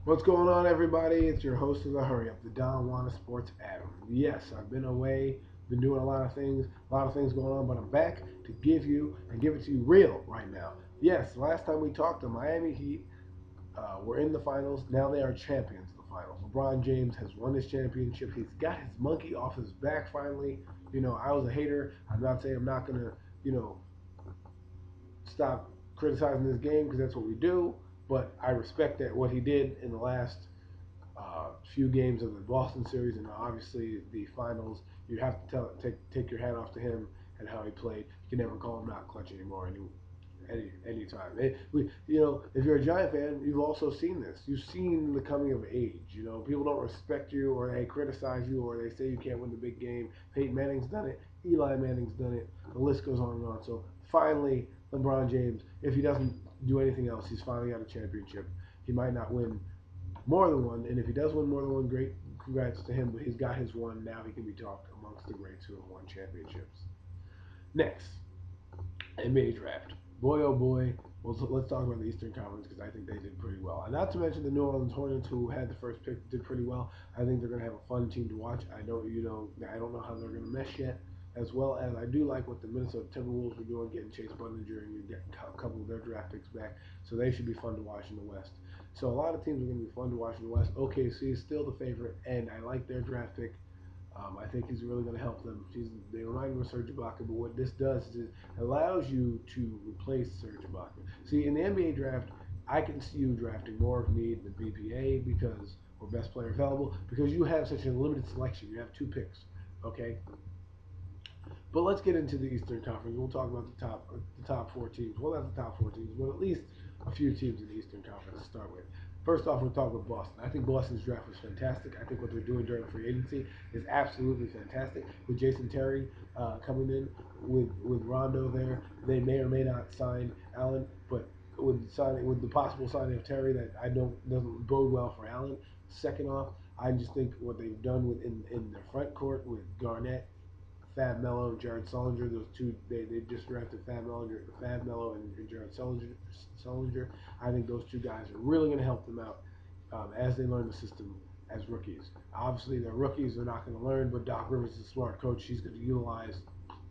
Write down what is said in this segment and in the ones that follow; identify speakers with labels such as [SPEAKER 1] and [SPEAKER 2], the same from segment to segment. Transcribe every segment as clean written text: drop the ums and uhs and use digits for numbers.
[SPEAKER 1] What's going on, everybody? It's your host of the Hurry Up, the Don Juana Sports Adam. Yes, I've been away, been doing a lot of things going on, but I'm back to give you and give it to you real right now. Yes, last time we talked, the Miami Heat were in the finals. Now they are champions of the finals. LeBron James has won his championship. He's got his monkey off his back finally. I was a hater. I'm not saying I'm not gonna, you know, stop criticizing this game because that's what we do. But I respect that what he did in the last few games of the Boston series and obviously the finals. You have to take your hat off to him and how he played. You can never call him not clutch anymore any time. If you're a Giant fan, you've also seen this. You've seen the coming of age. People don't respect you or they criticize you or they say you can't win the big game. Peyton Manning's done it. Eli Manning's done it. The list goes on and on. So finally, LeBron James, if he doesn't do anything else, he's finally got a championship. He might not win more than one, and if he does win more than one, great, congrats to him. But he's got his one. Now he can be talked amongst the greats who have won championships. Next, NBA draft. Boy, oh boy. Well, so let's talk about the Eastern Conference because I think they did pretty well. And not to mention the New Orleans Hornets, who had the first pick, did pretty well. I think they're going to have a fun team to watch. I don't know how they're going to mesh yet. As well as I do like what the Minnesota Timberwolves are doing, getting Chase Budinger and getting a couple of their draft picks back. So they should be fun to watch in the West. So a lot of teams are going to be fun to watch in the West. OKC is still the favorite, and I like their draft pick. I think he's really going to help them. They remind me of Serge Ibaka, but what this does is it allows you to replace Serge Ibaka. See, in the NBA draft, I can see you drafting more of need than BPA because or best player available because you have such a limited selection. You have two picks, okay? But let's get into the Eastern Conference. We'll talk about the top four teams. Well, not the top four teams, but at least a few teams in the Eastern Conference to start with. First off, we'll talk about Boston. I think Boston's draft was fantastic. I think what they're doing during free agency is absolutely fantastic. With Jason Terry coming in, with Rondo there, they may or may not sign Allen, but with the possible signing of Terry, that I don't doesn't bode well for Allen. Second off, I just think what they've done in their front court with Garnett, Fab Melo and Jared Sullinger. Those two, they just drafted Fab Melo and Jared Sullinger. I think those two guys are really going to help them out as they learn the system as rookies. Obviously, they're rookies; they're not going to learn. But Doc Rivers is a smart coach. He's going to utilize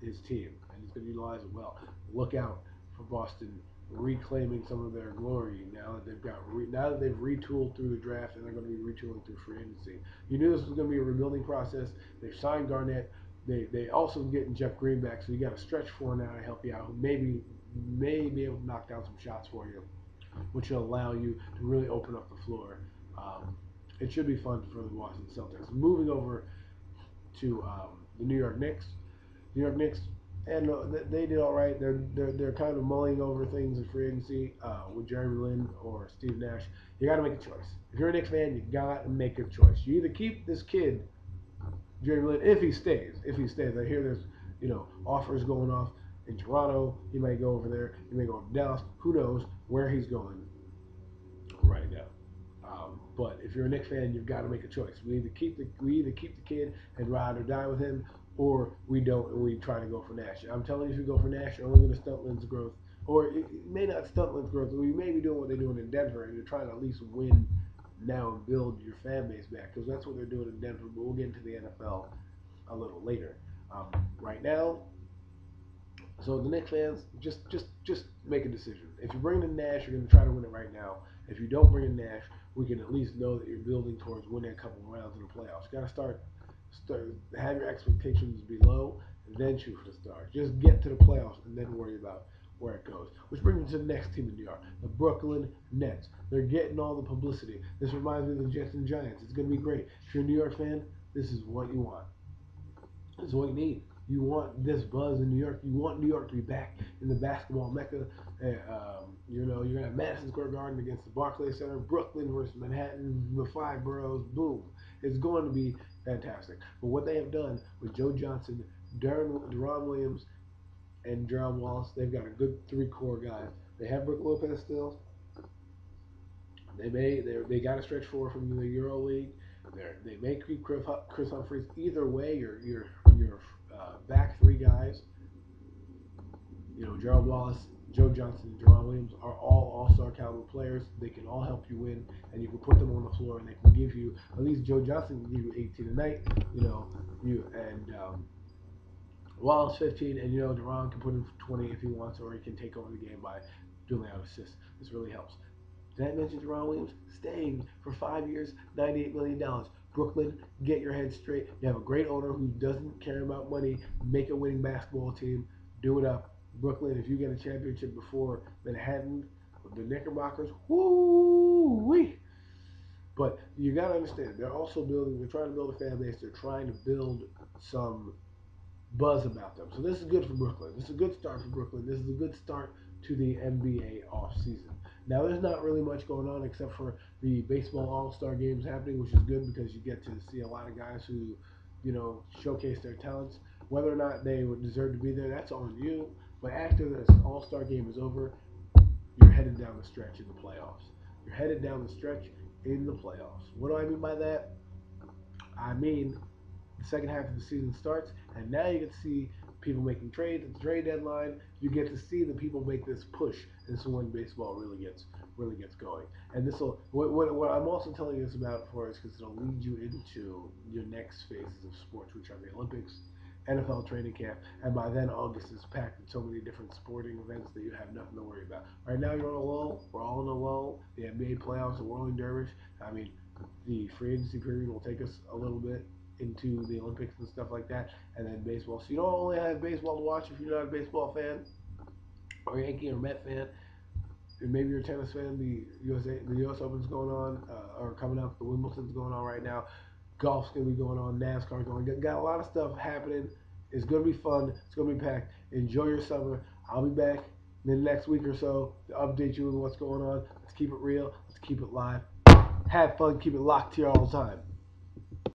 [SPEAKER 1] his team, and he's going to utilize it well. Look out for Boston reclaiming some of their glory now that they've retooled through the draft, and they're going to be retooling through free agency. You knew this was going to be a rebuilding process. They've signed Garnett. They also getting Jeff Green back, so you got a stretch four now to help you out, who may be able to knock down some shots for you, which will allow you to really open up the floor. It should be fun for the Boston Celtics. Moving over to the New York Knicks. New York Knicks, and they did all right. They're kind of mulling over things in free agency with Jeremy Lin or Steve Nash. You got to make a choice. If you're a Knicks fan, you got to make a choice. You either keep this kid Jeremy Lin, if he stays. I hear there's, offers going off in Toronto. He might go over there. He may go to Dallas. Who knows where he's going right now. But if you're a Knicks fan, you've got to make a choice. We either keep the kid and ride or die with him, or we don't and we try to go for Nash. I'm telling you, if you go for Nash, you're only going to stunt Lin's growth, or it may not stunt Lin's growth. We may be doing what they're doing in Denver, and you're trying to at least win now and build your fan base back because that's what they're doing in Denver. But we'll get into the NFL a little later. Right now, so the Knicks fans, just make a decision. If you bring in Nash, you're going to try to win it right now. If you don't bring in Nash, we can at least know that you're building towards winning a couple of rounds in the playoffs. You got to start have your expectations be low, and then shoot for the stars. Just get to the playoffs and then worry about where it goes. Which brings me to the next team in New York, the Brooklyn Nets. They're getting all the publicity. This reminds me of the Jets and Giants. It's going to be great. If you're a New York fan, this is what you want. This is what you need. You want this buzz in New York. You want New York to be back in the basketball mecca. You're going to have Madison Square Garden against the Barclays Center, Brooklyn versus Manhattan, the five boroughs. Boom. It's going to be fantastic. But what they have done with Joe Johnson, Deron Williams, and Jerome Wallace, they've got a good three core guys. They have Brook Lopez still. They got a stretch four from the Euro League. They may keep Chris Humphries. Either way, your back three guys. Gerald Wallace Joe Johnson and Deron Williams are all all-star caliber players. They can all help you win, and you can put them on the floor, and they can give you, at least Joe Johnson can give you 18 a night, Wallace 15, and Deron can put in 20 if he wants, or he can take over the game by doing out assists. This really helps. Did I mention Deron Williams staying for 5 years, $98 million? Brooklyn, get your head straight. You have a great owner who doesn't care about money. Make a winning basketball team. Do it up. Brooklyn, if you get a championship before Manhattan, the Knickerbockers, woo-wee. But you got to understand, they're trying to build a fan base. They're trying to build some buzz about them. So this is good for Brooklyn. This is a good start for Brooklyn. This is a good start to the NBA offseason. Now, there's not really much going on except for the baseball all-star games happening, which is good because you get to see a lot of guys who, showcase their talents. Whether or not they would deserve to be there, that's on you. But after this all-star game is over, you're headed down the stretch in the playoffs. You're headed down the stretch in the playoffs. What do I mean by that? I mean, the second half of the season starts, and now you get to see people making trades at the trade deadline. You get to see the people make this push. This is when baseball really gets going. And this will what I'm also telling you this about for is because it'll lead you into your next phases of sports, which are the Olympics, NFL training camp, and by then August is packed with so many different sporting events that you have nothing to worry about. Right now you're on a lull. We're all in a lull. The NBA playoffs, the whirling dervish. I mean, the free agency period will take us a little bit into the Olympics and stuff like that, and then baseball. So you don't only have baseball to watch if you're not a baseball fan, or Yankee or Met fan. And maybe you're a tennis fan. The U.S. Open's going on, or coming up. The Wimbledon's going on right now. Golf's gonna be going on. NASCAR going. Got a lot of stuff happening. It's gonna be fun. It's gonna be packed. Enjoy your summer. I'll be back in the next week or so to update you on what's going on. Let's keep it real. Let's keep it live. Have fun. Keep it locked here all the time.